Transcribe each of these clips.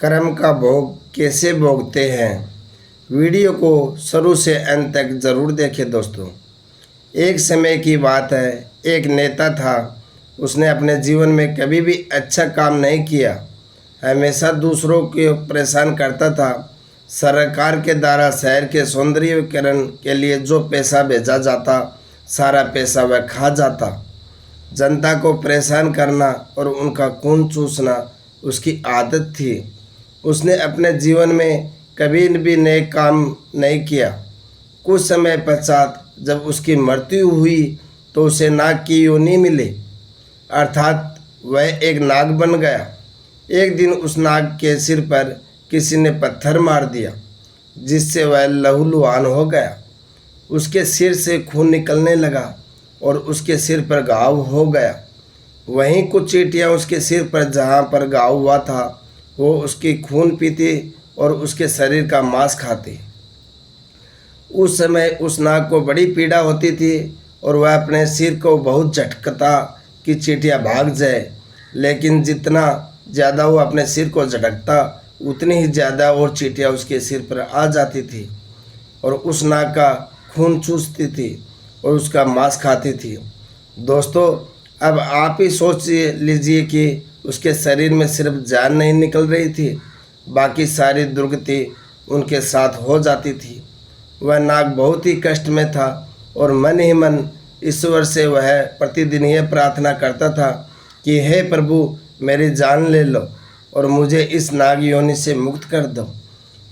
कर्म का भोग कैसे भोगते हैं। वीडियो को शुरू से अंत तक ज़रूर देखें दोस्तों। एक समय की बात है, एक नेता था। उसने अपने जीवन में कभी भी अच्छा काम नहीं किया, हमेशा दूसरों को परेशान करता था। सरकार के द्वारा शहर के सौंदर्यीकरण के लिए जो पैसा भेजा जाता, सारा पैसा वह खा जाता। जनता को परेशान करना और उनका खून चूसना उसकी आदत थी। उसने अपने जीवन में कभी भी नेक काम नहीं किया। कुछ समय पश्चात जब उसकी मृत्यु हुई तो उसे नाग की योनि मिली, अर्थात वह एक नाग बन गया। एक दिन उस नाग के सिर पर किसी ने पत्थर मार दिया, जिससे वह लहूलुहान हो गया। उसके सिर से खून निकलने लगा और उसके सिर पर घाव हो गया। वहीं कुछ चींटियाँ उसके सिर पर जहाँ पर घाव हुआ था वो उसकी खून पीती और उसके शरीर का मांस खाती। उस समय उस नाग को बड़ी पीड़ा होती थी और वह अपने सिर को बहुत झटकता कि चींटियाँ भाग जाए, लेकिन जितना ज़्यादा वो अपने सिर को झटकता उतनी ही ज़्यादा और चींटियाँ उसके सिर पर आ जाती थी और उस नाग का खून चूसती थी और उसका मांस खाती थी। दोस्तों, अब आप ही सोच लीजिए कि उसके शरीर में सिर्फ जान नहीं निकल रही थी, बाकी सारी दुर्गति उनके साथ हो जाती थी। वह नाग बहुत ही कष्ट में था और मन ही मन ईश्वर से वह प्रतिदिन यह प्रार्थना करता था कि हे प्रभु, मेरी जान ले लो और मुझे इस नाग योनि से मुक्त कर दो।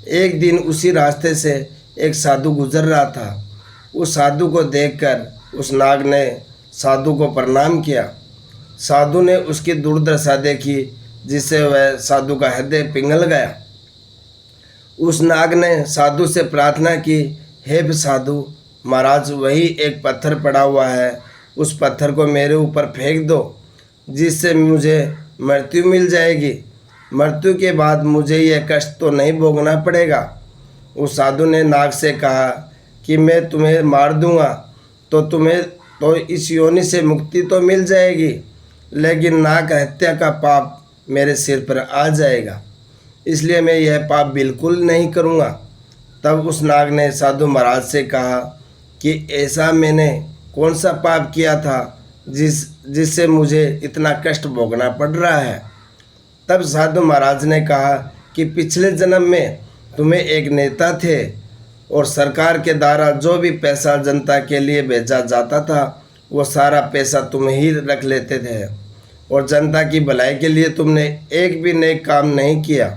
एक दिन उसी रास्ते से एक साधु गुजर रहा था। उस साधु को देखकर उस नाग ने साधु को प्रणाम किया। साधु ने उसकी दुर्दशा देखी, जिससे वह साधु का हृदय पिघल गया। उस नाग ने साधु से प्रार्थना की, हे साधु महाराज, वही एक पत्थर पड़ा हुआ है, उस पत्थर को मेरे ऊपर फेंक दो, जिससे मुझे मृत्यु मिल जाएगी। मृत्यु के बाद मुझे यह कष्ट तो नहीं भोगना पड़ेगा। उस साधु ने नाग से कहा कि मैं तुम्हें मार दूंगा तो तुम्हें तो इस योनि से मुक्ति तो मिल जाएगी, लेकिन नाग हत्या का पाप मेरे सिर पर आ जाएगा, इसलिए मैं यह पाप बिल्कुल नहीं करूँगा। तब उस नाग ने साधु महाराज से कहा कि ऐसा मैंने कौन सा पाप किया था जिससे मुझे इतना कष्ट भोगना पड़ रहा है। तब साधु महाराज ने कहा कि पिछले जन्म में तुम्हें एक नेता थे और सरकार के द्वारा जो भी पैसा जनता के लिए भेजा जाता था वो सारा पैसा तुम ही रख लेते थे और जनता की भलाई के लिए तुमने एक भी नेक काम नहीं किया।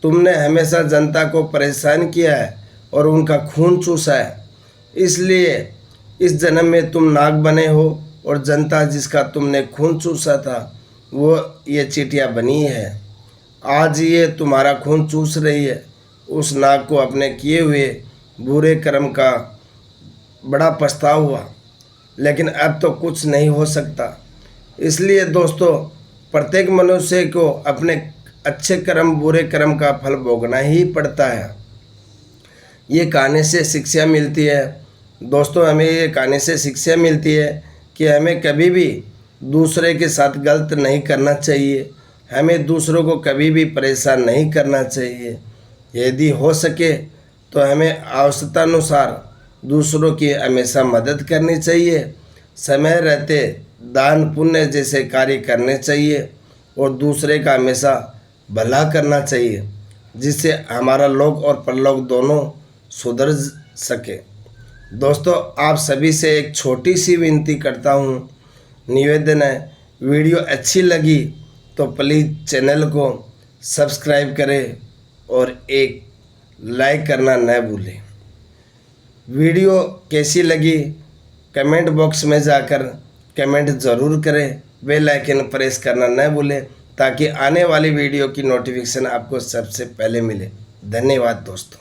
तुमने हमेशा जनता को परेशान किया है और उनका खून चूसा है, इसलिए इस जन्म में तुम नाग बने हो और जनता जिसका तुमने खून चूसा था वो ये चींटियाँ बनी है। आज ये तुम्हारा खून चूस रही है। उस नाग को अपने किए हुए बुरे कर्म का बड़ा पछतावा हुआ, लेकिन अब तो कुछ नहीं हो सकता। इसलिए दोस्तों, प्रत्येक मनुष्य को अपने अच्छे कर्म बुरे कर्म का फल भोगना ही पड़ता है। ये कहानी से शिक्षा मिलती है दोस्तों, हमें ये कहानी से शिक्षा मिलती है कि हमें कभी भी दूसरे के साथ गलत नहीं करना चाहिए। हमें दूसरों को कभी भी परेशान नहीं करना चाहिए। यदि हो सके तो हमें आवश्यकतानुसार दूसरों की हमेशा मदद करनी चाहिए। समय रहते दान पुण्य जैसे कार्य करने चाहिए और दूसरे का हमेशा भला करना चाहिए, जिससे हमारा लोक और परलोक दोनों सुधर सके। दोस्तों, आप सभी से एक छोटी सी विनती करता हूँ, निवेदन है, वीडियो अच्छी लगी तो प्लीज़ चैनल को सब्सक्राइब करें और एक लाइक करना न भूलें। वीडियो कैसी लगी कमेंट बॉक्स में जाकर कमेंट ज़रूर करें। बेल आइकन प्रेस करना न भूलें ताकि आने वाली वीडियो की नोटिफिकेशन आपको सबसे पहले मिले। धन्यवाद दोस्तों।